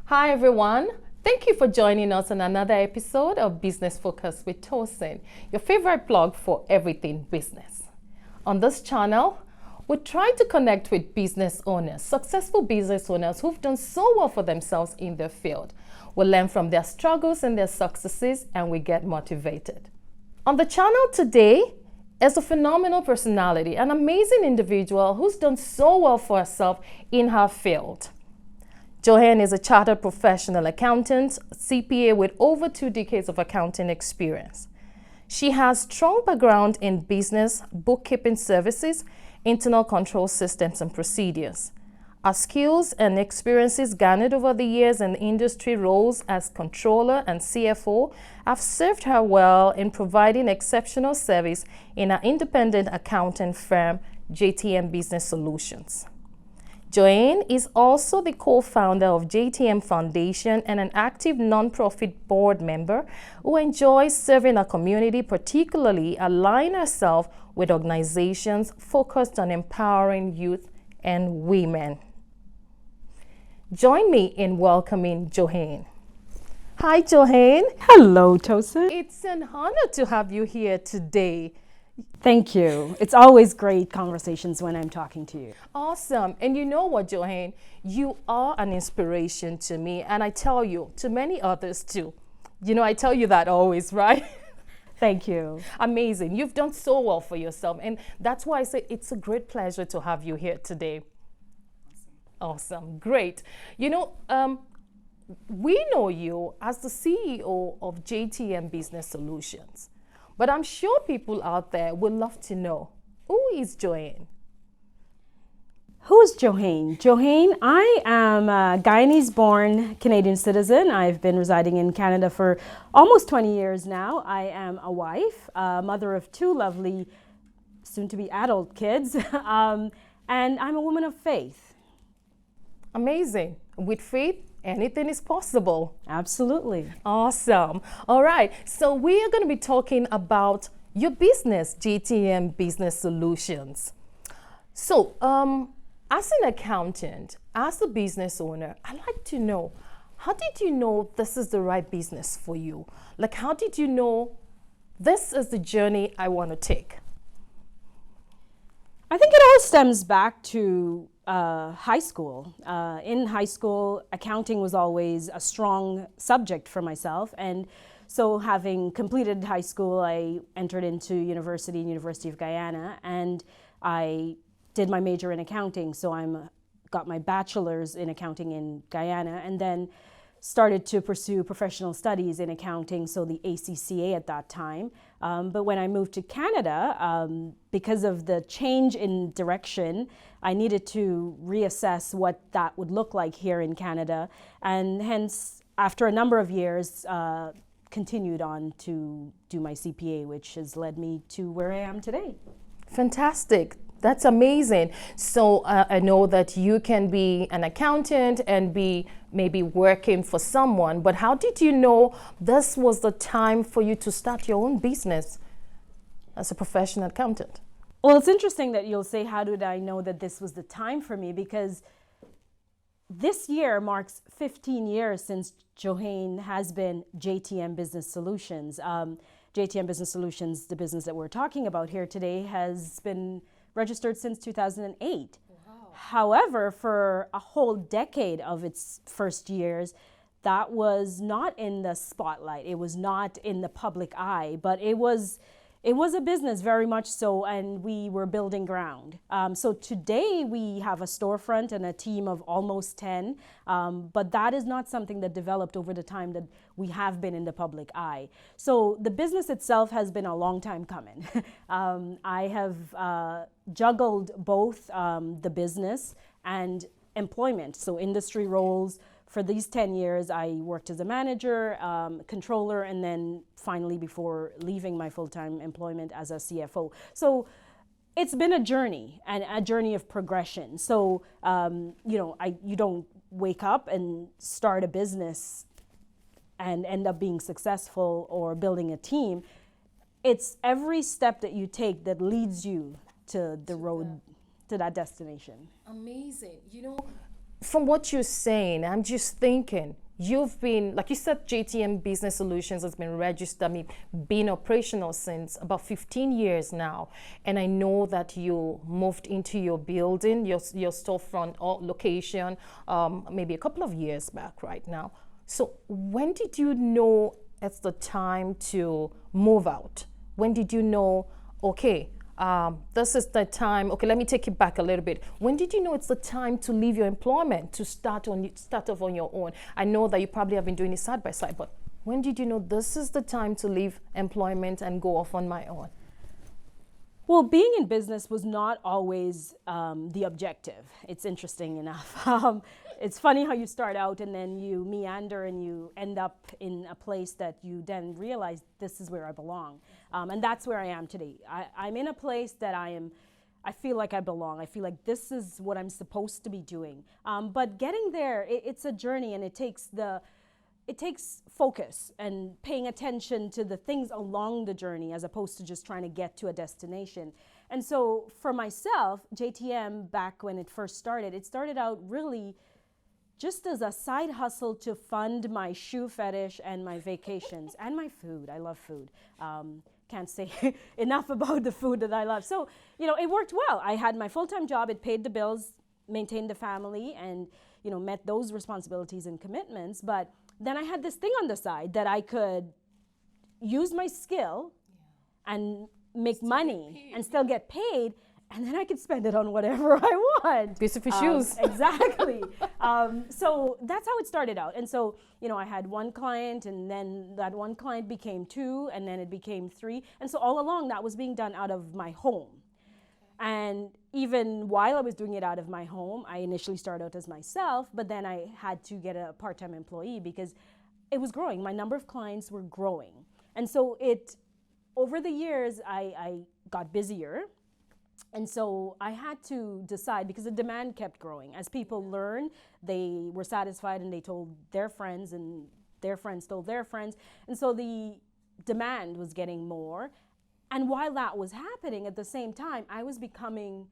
Hi everyone, thank you for joining us on another episode of Business Focus with Tosin, your favorite blog for everything business. On this channel, we try to connect with business owners, successful business owners who've done so well for themselves in their field. We learn from their struggles and their successes, and we get motivated. On the channel today is a phenomenal personality, an amazing individual who's done so well for herself in her field. Johaine is a chartered professional accountant, CPA with over 2 decades of accounting experience. She has strong background in business, bookkeeping services, internal control systems and procedures. Her skills and experiences garnered over the years in industry roles as controller and CFO have served her well in providing exceptional service in her independent accounting firm, JTM Business Solutions. Johaine is also the co-founder of JTM Foundation and an active non-profit board member who enjoys serving our community, particularly aligning herself with organizations focused on empowering youth and women. Join me in welcoming Johaine. Hi, Johaine. Hello, Tosin. It's an honor to have you here today. Thank you. It's always great conversations when I'm talking to you. Awesome. And you know what, Johaine? You are an inspiration to me, and I tell you, to many others too. You know, I tell you that always, right? Thank you. Amazing. You've done so well for yourself, and that's why I say it's a great pleasure to have you here today. Awesome. Great. You know, we know you as the CEO of JTM Business Solutions. But I'm sure people out there would love to know, who is Johaine? Who is Johaine? Johaine, I am a Guyanese-born Canadian citizen. I've been residing in Canada for almost 20 years now. I am a wife, a mother of 2 lovely, soon-to-be adult kids, and I'm a woman of faith. Amazing. With faith, anything is possible. Absolutely. Awesome. All right. So we are going to be talking about your business, JTM Business Solutions. So as an accountant, as a business owner, I'd like to know, how did you know this is the right business for you? Like, how did you know this is the journey I want to take? I think it all stems back to high school. In high school, accounting was always a strong subject for myself. And so having completed high school, I entered into University of Guyana, and I did my major in accounting. So got my bachelor's in accounting in Guyana, and then started to pursue professional studies in accounting, so the ACCA at that time. But when I moved to Canada, because of the change in direction, I needed to reassess what that would look like here in Canada. And hence, after a number of years, continued on to do my CPA, which has led me to where I am today. Fantastic. That's amazing. So I know that you can be an accountant and be maybe working for someone, but how did you know this was the time for you to start your own business as a professional accountant? Well, it's interesting that you'll say, how did I know that this was the time for me? Because this year marks 15 years since Johaine has been JTM Business Solutions. JTM Business Solutions, the business that we're talking about here today, has been registered since 2008. Wow. However, for a whole decade of its first years, that was not in the spotlight. It was not in the public eye, but it was a business very much so, and we were building ground. So today we have a storefront and a team of almost 10, but that is not something that developed over the time that we have been in the public eye. So the business itself has been a long time coming. I have juggled both the business and employment, so industry roles. For these 10 years, I worked as a manager, controller, and then finally, before leaving my full-time employment, as a CFO. So it's been a journey, and a journey of progression. So, you don't wake up and start a business and end up being successful or building a team. It's every step that you take that leads you to the road, to that destination. Amazing. You know, from what you're saying, I'm just thinking, you've been, like you said, JTM Business Solutions has been registered, I mean, been operational since about 15 years now. And I know that you moved into your building, your storefront or location, maybe a couple of years back right now. So when did you know it's the time to move out? When did you know, okay, this is the time, okay, let me take it back a little bit. When did you know it's the time to leave your employment, to start off on your own? I know that you probably have been doing it side by side, but when did you know this is the time to leave employment and go off on my own? Well, being in business was not always the objective. It's interesting enough. It's funny how you start out and then you meander and you end up in a place that you then realize this is where I belong. And that's where I am today. I'm in a place that I feel like I belong. I feel like this is what I'm supposed to be doing. But getting there, it's a journey, and it takes focus and paying attention to the things along the journey as opposed to just trying to get to a destination. And so for myself, JTM, back when it first started, it started out really just as a side hustle to fund my shoe fetish and my vacations and my food. I love food. Can't say enough about the food that I love. So, it worked well. I had my full-time job. It paid the bills, maintained the family, and, met those responsibilities and commitments. But then I had this thing on the side that I could use my skill and make still money and still get paid, and then I could spend it on whatever I want. Beautiful shoes. Exactly. So that's how it started out. And so, I had one client, and then that one client became two, and then it became three. And so all along that was being done out of my home. And even while I was doing it out of my home, I initially started out as myself, but then I had to get a part-time employee because it was growing. My number of clients were growing. And so over the years, I got busier. And so I had to decide, because the demand kept growing. As people learned, they were satisfied and they told their friends, and their friends told their friends. And so the demand was getting more. And while that was happening, at the same time, I was becoming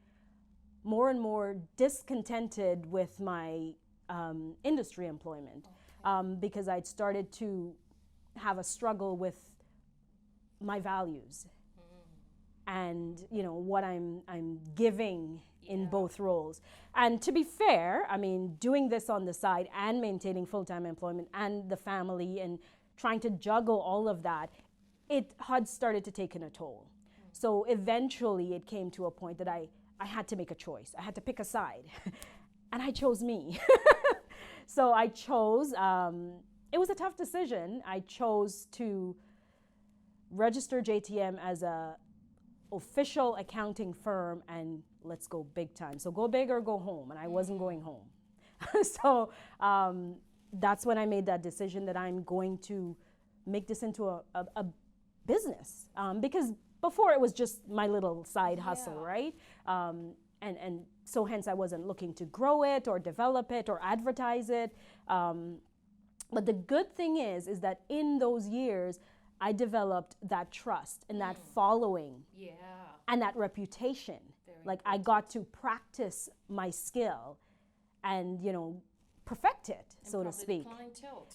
more and more discontented with my industry employment, because I'd started to have a struggle with my values and what I'm giving in both roles. And to be fair, I mean, doing this on the side and maintaining full-time employment and the family and trying to juggle all of that, it had started to take a toll. So eventually it came to a point that I had to make a choice. I had to pick a side. And I chose me. So I chose, it was a tough decision. I chose to register JTM as a official accounting firm, and let's go big time. So go big or go home, and I wasn't going home. So that's when I made that decision that I'm going to make this into a business, because before it was just my little side hustle, right? And so hence I wasn't looking to grow it or develop it or advertise it. But the good thing is that in those years, I developed that trust and that following and that reputation. Like I got to practice my skill and, perfect it, and so to speak.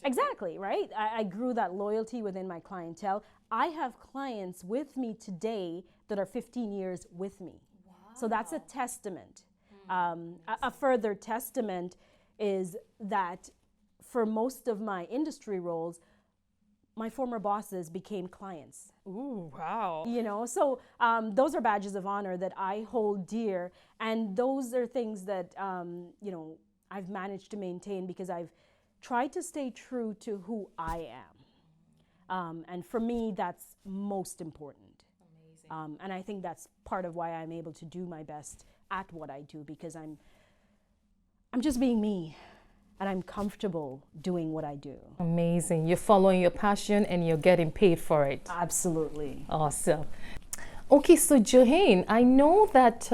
Exactly, right? I grew that loyalty within my clientele. I have clients with me today that are 15 years with me. Wow. So that's a testament. A further testament is that for most of my industry roles, my former bosses became clients. Ooh, wow. So those are badges of honor that I hold dear. And those are things that, I've managed to maintain because I've tried to stay true to who I am. And for me, that's most important. Amazing. And I think that's part of why I'm able to do my best at what I do, because I'm just being me. And I'm comfortable doing what I do. Amazing. You're following your passion and you're getting paid for it. Absolutely. Awesome. Okay, so Johaine, I know that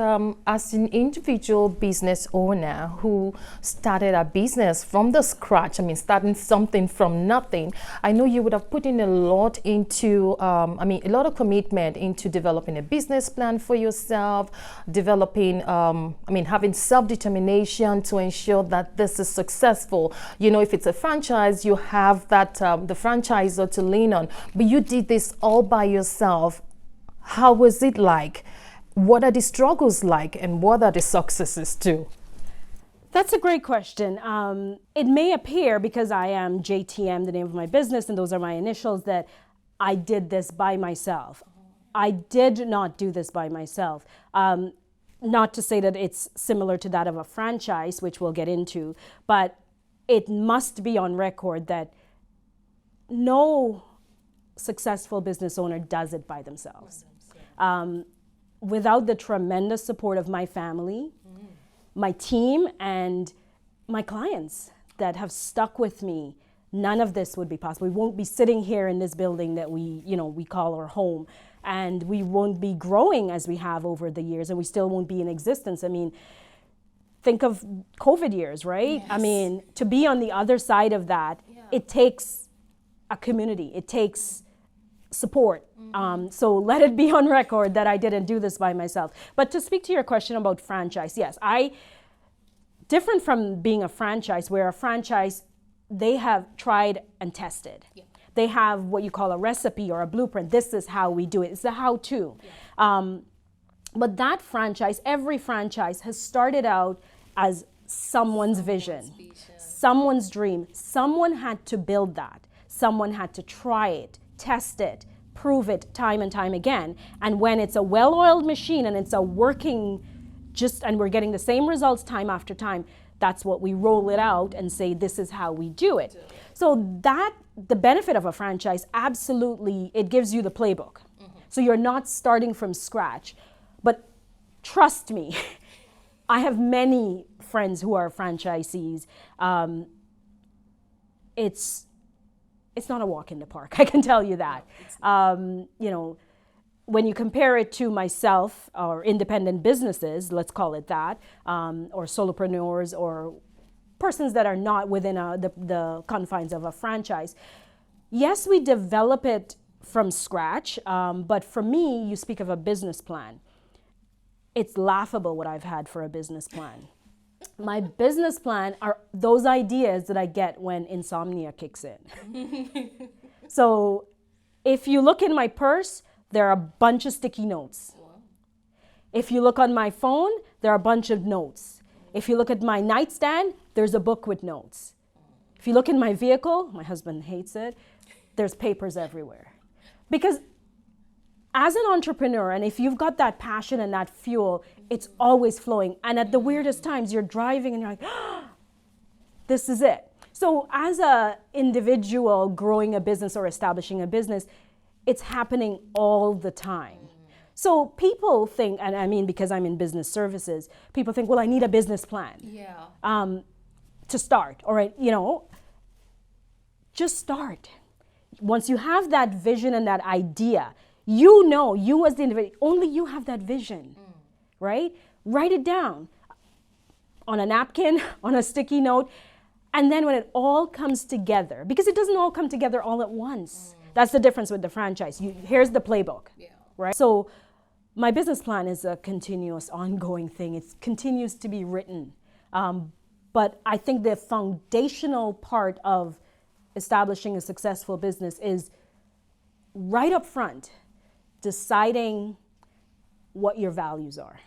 as an individual business owner who started a business from the scratch, I mean, starting something from nothing, I know you would have put in a lot into, a lot of commitment into developing a business plan for yourself, developing, having self-determination to ensure that this is successful. You know, if it's a franchise, you have that, the franchisor to lean on, but you did this all by yourself. How was it like? What are the struggles like, and what are the successes too? That's a great question. It may appear, because I am JTM, the name of my business, and those are my initials, that I did this by myself. I did not do this by myself. Not to say that it's similar to that of a franchise, which we'll get into, but it must be on record that no successful business owner does it by themselves. Without the tremendous support of my family, my team, and my clients that have stuck with me, none of this would be possible. We won't be sitting here in this building that we call our home, and we won't be growing as we have over the years, and we still won't be in existence. I mean, think of COVID years, right? Yes. I mean, to be on the other side of that, it takes a community. It takes support. So let it be on record that I didn't do this by myself. But to speak to your question about franchise, yes, different from being a franchise, where a franchise, they have tried and tested. Yeah. They have what you call a recipe or a blueprint. This is how we do it. It's a how-to. Yeah. But that franchise, every franchise has started out as someone's vision, someone's dream. Someone had to build that. Someone had to try it, test it, prove it time and time again. And when it's a well-oiled machine and it's a working and we're getting the same results time after time, that's what we roll it out and say, this is how we do it. So that, the benefit of a franchise, absolutely, it gives you the playbook. So you're not starting from scratch. But trust me, I have many friends who are franchisees. It's not a walk in the park, I can tell you that. When you compare it to myself or independent businesses, let's call it that, or solopreneurs or persons that are not within the confines of a franchise, yes, we develop it from scratch, but for me, you speak of a business plan. It's laughable what I've had for a business plan. My business plan are those ideas that I get when insomnia kicks in. So if you look in my purse, there are a bunch of sticky notes. If you look on my phone, there are a bunch of notes. If you look at my nightstand, there's a book with notes. If you look in my vehicle, my husband hates it, there's papers everywhere. Because as an entrepreneur, and if you've got that passion and that fuel, it's always flowing. And at the weirdest times, you're driving and you're like, this is it. So as an individual growing a business or establishing a business, it's happening all the time. So people think, and I mean, because I'm in business services, people think, well, I need a business plan to start. All right, just start. Once you have that vision and that idea, you as the individual, only you have that vision, right? Write it down on a napkin, on a sticky note, and then when it all comes together, because it doesn't all come together all at once. That's the difference with the franchise. Here's the playbook, right? So my business plan is a continuous, ongoing thing. It continues to be written. But I think the foundational part of establishing a successful business is right up front, deciding what your values are.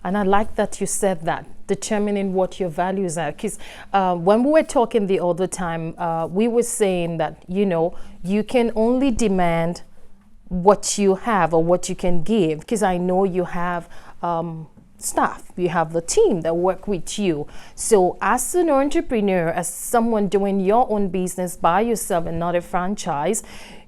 And I like that you said that, determining what your values are. Because when we were talking the other time, we were saying that, you can only demand what you have or what you can give. Because I know you have staff, you have the team that work with you. So as an entrepreneur, as someone doing your own business by yourself and not a franchise,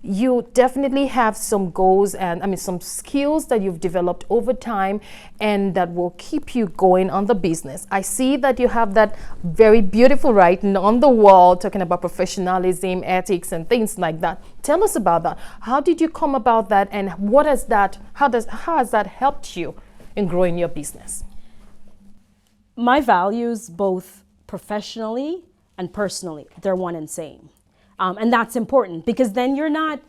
you definitely have some goals and some skills that you've developed over time and that will keep you going on the business. I see that you have that very beautiful writing on the wall talking about professionalism, ethics, and things like that. Tell us about that. How did you come about that, and how has that helped you in growing your business? My values, both professionally and personally, they're one and same. And that's important because then you're not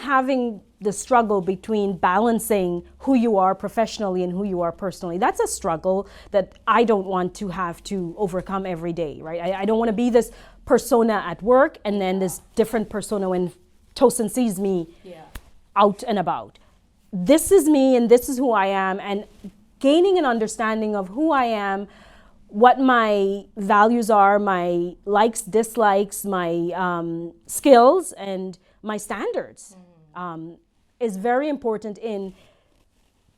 having the struggle between balancing who you are professionally and who you are personally. That's a struggle that I don't want to have to overcome every day, right? I don't want to be this persona at work and then this different persona when Tosin sees me out and about. This is me and this is who I am, and gaining an understanding of who I am, what my values are, my likes, dislikes, my skills, and my standards is very important in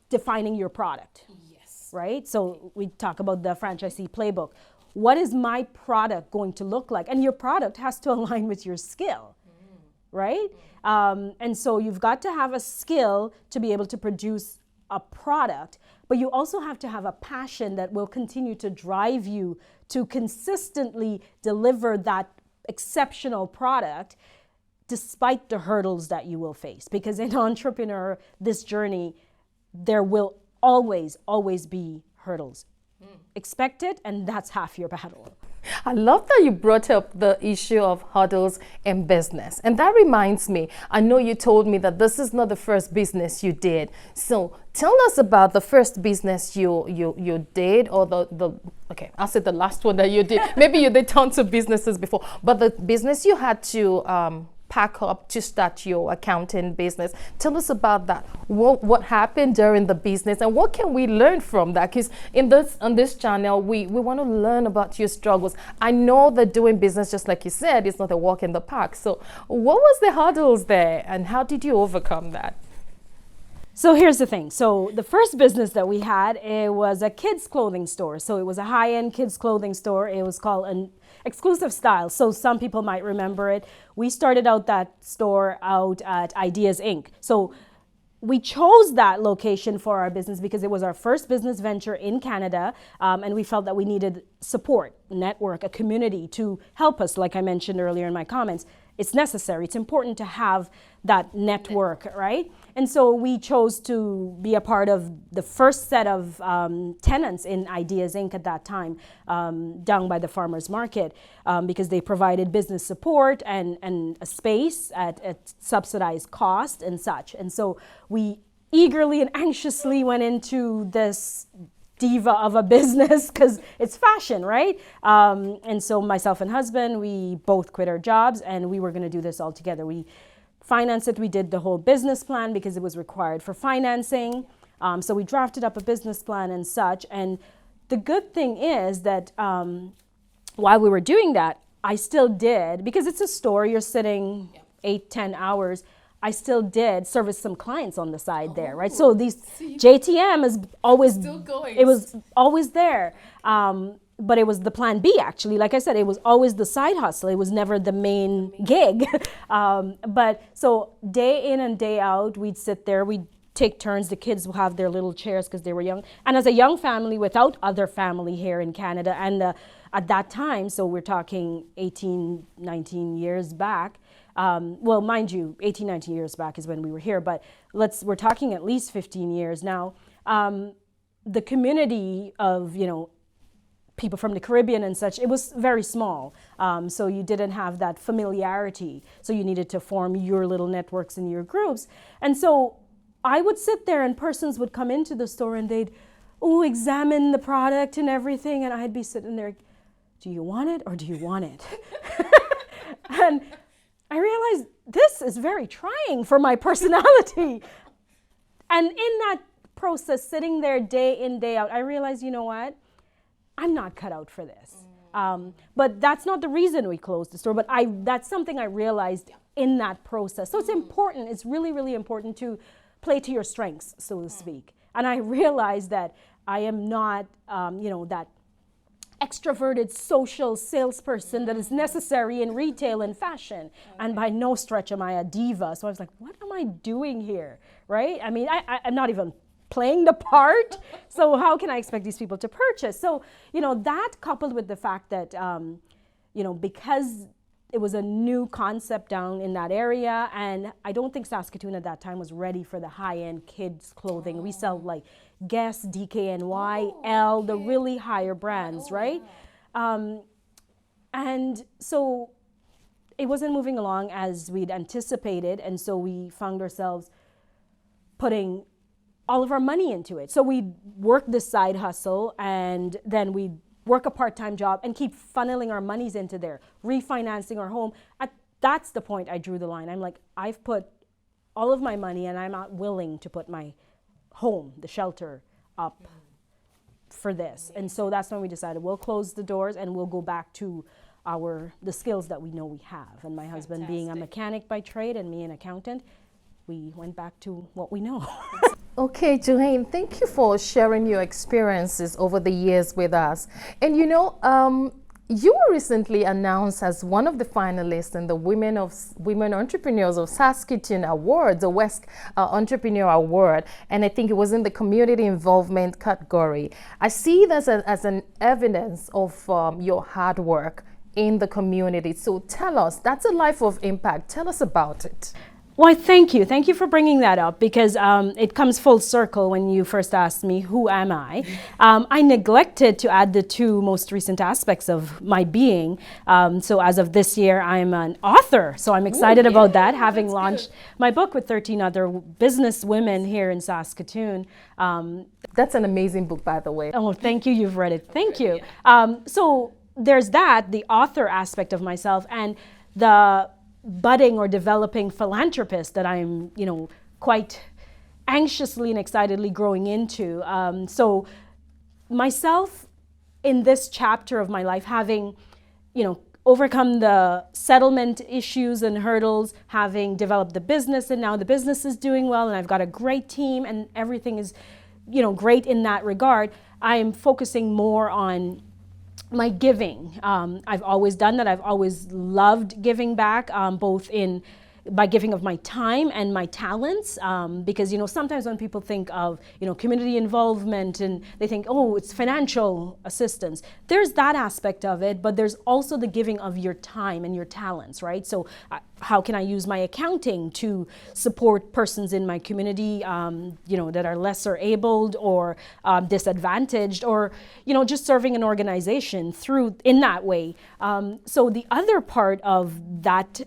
defining your product. Yes. Right? So we talk about the franchisee playbook. What is my product going to look like? And your product has to align with your skill, right? And so you've got to have a skill to be able to produce a product, but you also have to have a passion that will continue to drive you to consistently deliver that exceptional product despite the hurdles that you will face. Because in entrepreneur, this journey, there will always be hurdles. Expect it, and that's half your battle. I love that you brought up the issue of hurdles in business. And that reminds me, I know you told me that this is not the first business you did. So tell us about the first business you did, or okay, I'll say the last one that you did. Maybe you did tons of businesses before, but the business you had to pack up to start your accounting business. Tell us about that. What happened during the business, and what can we learn from that? Because on this channel, we want to learn about your struggles. I know that doing business, just like you said, is not a walk in the park. So what was the hurdles there, and how did you overcome that? So here's the thing. So the first business that we had, it was a kids clothing store. So it was a high-end kids clothing store. It was called an Exclusive Style. So some people might remember it. We started out that store out at Ideas Inc. So we chose that location for our business because it was our first business venture in Canada, and we felt that we needed support, network, a community to help us. Like I mentioned earlier in my comments, it's necessary. It's important to have that network, right? And so we chose to be a part of the first set of tenants in Ideas Inc. at that time, down by the farmers market, because they provided business support and a space at subsidized cost and such. And so we eagerly and anxiously went into this diva of a business because it's fashion, right? And so myself and husband, we both quit our jobs and we were going to do this all together. We financed it. We did the whole business plan because it was required for financing. So we drafted up a business plan and such. And the good thing is that while we were doing that, I still did, because it's a store, you're sitting 8-10 hours, I still did service some clients on the side there, right? So these JTM is always still going. It was always there, but it was the plan B actually. Like I said, it was always the side hustle. It was never the main gig. But so day in and day out, we'd sit there. We'd take turns. The kids will have their little chairs because they were young. And as a young family without other family here in Canada, and at that time, so we're talking 18, 19 years back. Well, mind you, 18, 19 years back is when we were here, but we're talking at least 15 years now. The community of, people from the Caribbean and such, it was very small. So you didn't have that familiarity. So you needed to form your little networks and your groups. And so I would sit there and persons would come into the store and they'd, examine the product and everything. And I'd be sitting there, do you want it or do you want it? And I realized this is very trying for my personality. And in that process, sitting there day in, day out, I realized, you know what? I'm not cut out for this. But that's not the reason we closed the store, but that's something I realized in that process. So it's important, it's really, really important to play to your strengths, so to speak. And I realized that I am not, that extroverted social salesperson that is necessary in retail and fashion. And by no stretch am I a diva. So I was like, what am I doing here, right? I mean, I'm not even playing the part. So how can I expect these people to purchase? So, that coupled with the fact that, because it was a new concept down in that area, and I don't think Saskatoon at that time was ready for the high-end kids clothing. We sell like Guess, DKNY, L, the really higher brands, right? And so it wasn't moving along as we'd anticipated, and so we found ourselves putting all of our money into it. So we'd work this side hustle, and then we'd work a part-time job and keep funneling our monies into there, refinancing our home. That's the point I drew the line. I'm like, I've put all of my money and I'm not willing to put my home, the shelter, up for this. And so that's when we decided we'll close the doors and we'll go back to the skills that we know we have. And my husband being a mechanic by trade and me an accountant, we went back to what we know. Okay, Johaine, thank you for sharing your experiences over the years with us. And you were recently announced as one of the finalists in the Women Entrepreneurs of Saskatoon Award, the West Entrepreneur Award, and I think it was in the community involvement category. I see this as an evidence of your hard work in the community. So tell us, that's a life of impact. Tell us about it. Well, thank you. Thank you for bringing that up, because it comes full circle when you first asked me, who am I? I neglected to add the two most recent aspects of my being. So as of this year, I'm an author. So I'm excited about that, having launched my book with 13 other business women here in Saskatoon. That's an amazing book, by the way. Oh, thank you. You've read it. Thank you. So there's that, the author aspect of myself, and the budding or developing philanthropist that I'm, quite anxiously and excitedly growing into. So myself in this chapter of my life, having, overcome the settlement issues and hurdles, having developed the business, and now the business is doing well, and I've got a great team, and everything is, great in that regard. I'm focusing more on my giving. I've always done that. I've always loved giving back, both by giving of my time and my talents, because sometimes when people think of community involvement and they think, oh, it's financial assistance, there's that aspect of it, but there's also the giving of your time and your talents, right? So how can I use my accounting to support persons in my community that are lesser abled or disadvantaged, or just serving an organization in that way. So the other part of that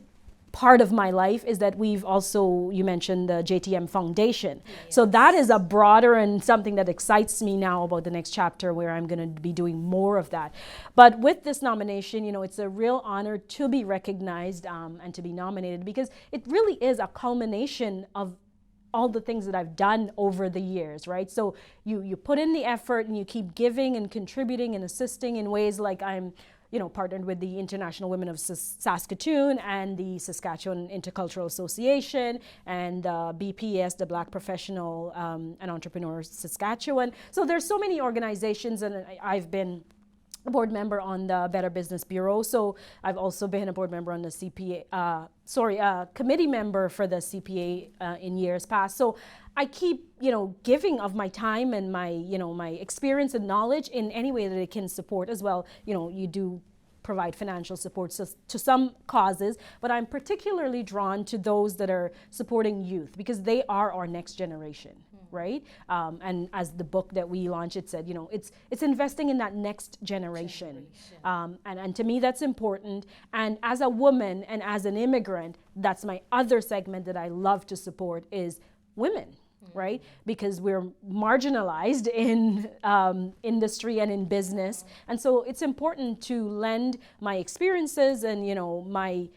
part of my life is that we've also, you mentioned the JTM Foundation. Yes. So that is a broader and something that excites me now about the next chapter, where I'm going to be doing more of that. But with this nomination, it's a real honor to be recognized and to be nominated, because it really is a culmination of all the things that I've done over the years, right? So you put in the effort and you keep giving and contributing and assisting in ways like I'm partnered with the International Women of Saskatoon and the Saskatchewan Intercultural Association and BPS, the Black Professional and Entrepreneurs Saskatchewan. So there's so many organizations, and I've been a board member on the Better Business Bureau. So I've also been a board member on the committee member for the CPA in years past. So I keep, giving of my time and my, my experience and knowledge in any way that it can support as well. You do provide financial support to some causes, but I'm particularly drawn to those that are supporting youth, because they are our next generation, right? And as the book that we launched, it said, it's investing in that next generation. And to me, that's important. And as a woman and as an immigrant, that's my other segment that I love to support is women. Right? Because we're marginalized in industry and in business. And so it's important to lend my experiences and,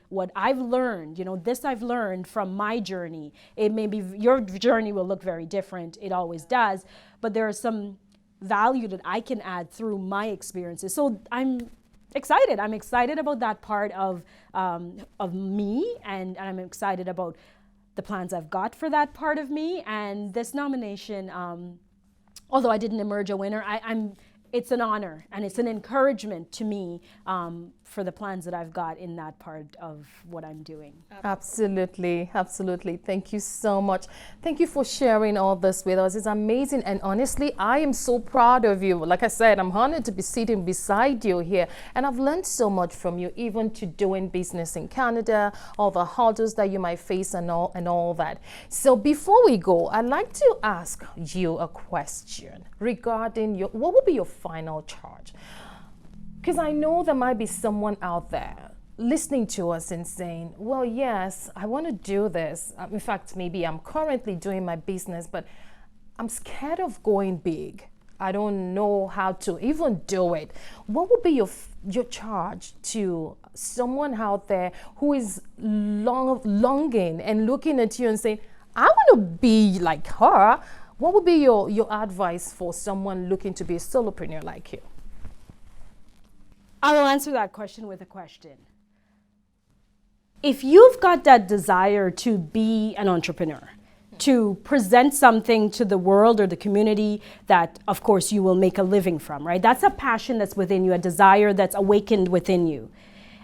what I've learned, this I've learned from my journey. It may be, your journey will look very different. It always does. But there is some value that I can add through my experiences. So I'm excited. I'm excited about that part of me, and I'm excited about the plans I've got for that part of me. And this nomination although I didn't emerge a winner, it's an honor and it's an encouragement to me for the plans that I've got in that part of what I'm doing. Absolutely, absolutely. Thank you so much. Thank you for sharing all this with us. It's amazing, and honestly, I am so proud of you. Like I said, I'm honored to be sitting beside you here, and I've learned so much from you, even to doing business in Canada, all the hurdles that you might face and all that. So before we go, I'd like to ask you a question regarding what would be your final charge? Because I know there might be someone out there listening to us and saying, well, yes, I want to do this. In fact, maybe I'm currently doing my business, but I'm scared of going big. I don't know how to even do it. What would be your charge to someone out there who is longing and looking at you and saying, I want to be like her? What would be your advice for someone looking to be a solopreneur like you? I will answer that question with a question. If you've got that desire to be an entrepreneur, to present something to the world or the community that, of course, you will make a living from, right? That's a passion that's within you, a desire that's awakened within you.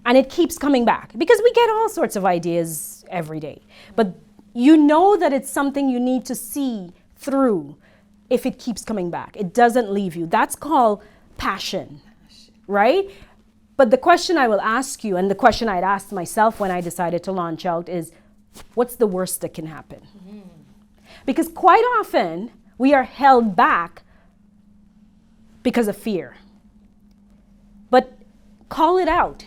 And it keeps coming back because we get all sorts of ideas every day. But you know that it's something you need to see through if it keeps coming back. It doesn't leave you. That's called passion. Right? But the question I will ask you, and the question I'd asked myself when I decided to launch out is, what's the worst that can happen? Mm-hmm. Because quite often we are held back because of fear. But call it out.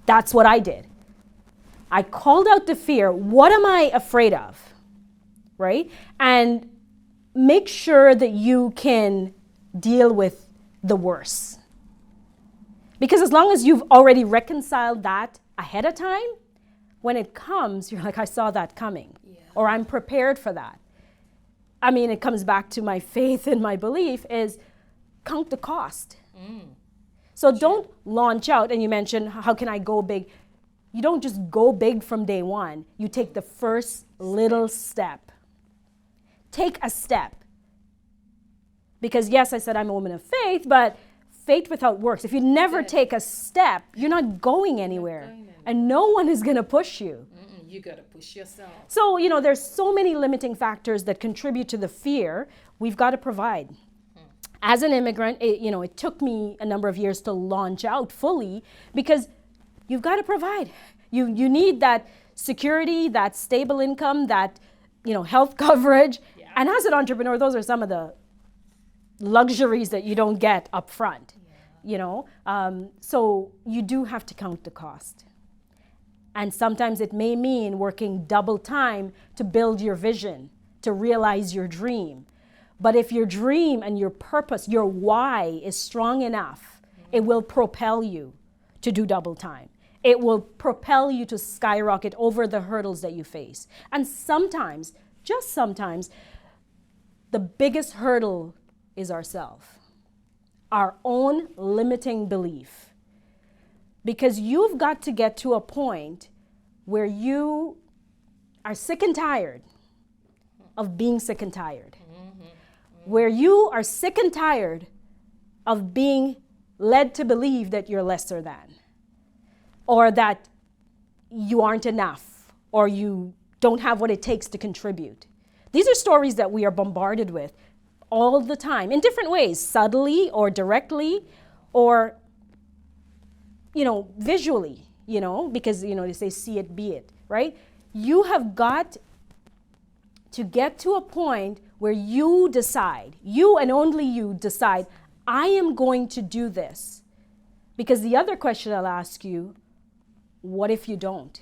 That's what I did. I called out the fear. What am I afraid of? Right? And make sure that you can deal with the worst. Because as long as you've already reconciled that ahead of time, when it comes, you're like, I saw that coming, or I'm prepared for that. I mean, it comes back to my faith and my belief is count the cost. So don't launch out, and you mentioned, how can I go big? You don't just go big from day one. You take the first little step. Take a step. Because yes, I said I'm a woman of faith, but faith without works. If you never take a step, you're not going anywhere. And no one is going to push you. You got to push yourself. So, there's so many limiting factors that contribute to the fear. We've got to provide. As an immigrant, it took me a number of years to launch out fully because you've got to provide. You need that security, that stable income, that, health coverage. Yeah. And as an entrepreneur, those are some of the luxuries that you don't get up front, so you do have to count the cost. And sometimes it may mean working double time to build your vision, to realize your dream. But if your dream and your purpose, your why is strong enough, it will propel you to do double time. It will propel you to skyrocket over the hurdles that you face. And sometimes, just sometimes, the biggest hurdle is ourselves, our own limiting belief. Because you've got to get to a point where you are sick and tired of being sick and tired. Where you are sick and tired of being led to believe that you're lesser than, or that you aren't enough, or you don't have what it takes to contribute. These are stories that we are bombarded with all the time in different ways, subtly or directly, or visually, because they say see it, be it, right? You have got to get to a point where you decide, you and only you decide, I am going to do this. Because the other question I'll ask you, what if you don't?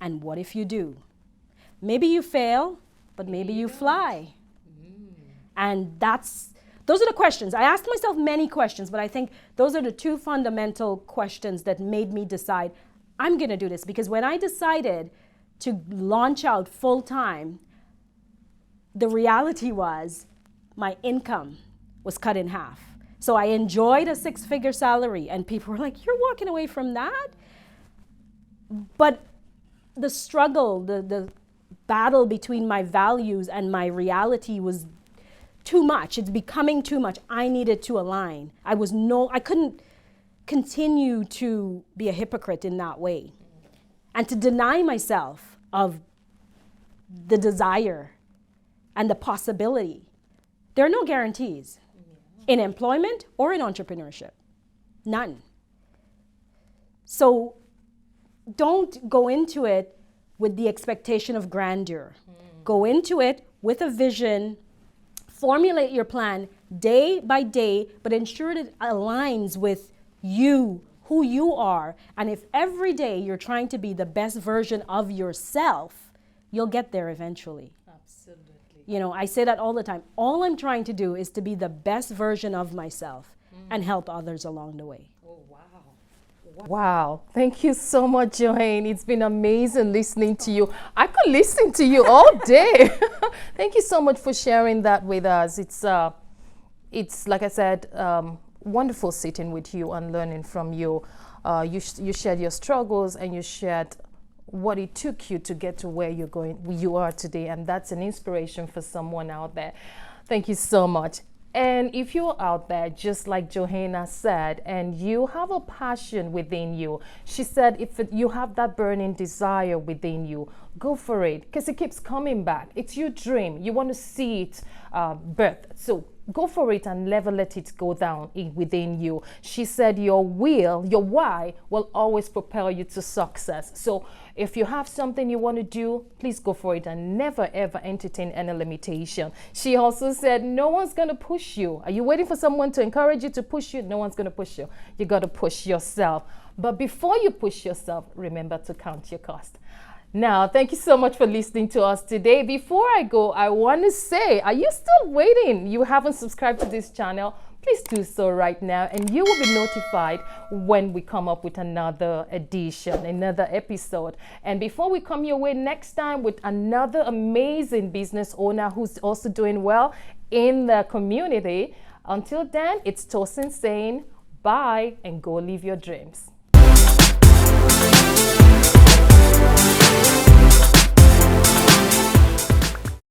And what if you do? Maybe you fail, but maybe you fly. And those are the questions. I asked myself many questions, but I think those are the two fundamental questions that made me decide, I'm going to do this. Because when I decided to launch out full time, the reality was my income was cut in half. So I enjoyed a 6-figure salary, and people were like, you're walking away from that? But the struggle, the battle between my values and my reality was too much. It's becoming too much. I needed to align. I couldn't continue to be a hypocrite in that way and to deny myself of the desire and the possibility. There are no guarantees in employment or in entrepreneurship. None. So don't go into it with the expectation of grandeur. Go into it with a vision, formulate your plan day by day, but ensure that it aligns with you, who you are. And if every day you're trying to be the best version of yourself, you'll get there eventually. Absolutely. You know, I say that all the time. All I'm trying to do is to be the best version of myself and help others along the way. Oh, wow. Wow. Thank you so much, Johaine. It's been amazing listening to you. I could listen to you all day. Thank you so much for sharing that with us. It's like I said, wonderful sitting with you and learning from you. You shared your struggles and you shared what it took you to get to where you are today, and that's an inspiration for someone out there. Thank you so much. And if you're out there, just like Johaine said, and you have a passion within you, she said, if you have that burning desire within you, go for it, because it keeps coming back. It's your dream. You want to see it birth. So go for it and never let it go down within you. She said your why will always propel you to success. So if you have something you want to do, please go for it and never ever entertain any limitation. She also said no one's going to push you. Are you waiting for someone to encourage you to push you? No one's going to push you. You got to push yourself. But before you push yourself, remember to count your cost. Now, thank you so much for listening to us today. Before I go, I want to say, are you still waiting? You haven't subscribed to this channel? Please do so right now, and you will be notified when we come up with another edition, another episode. And before we come your way next time with another amazing business owner who's also doing well in the community, until then, it's Tosin saying bye and go live your dreams.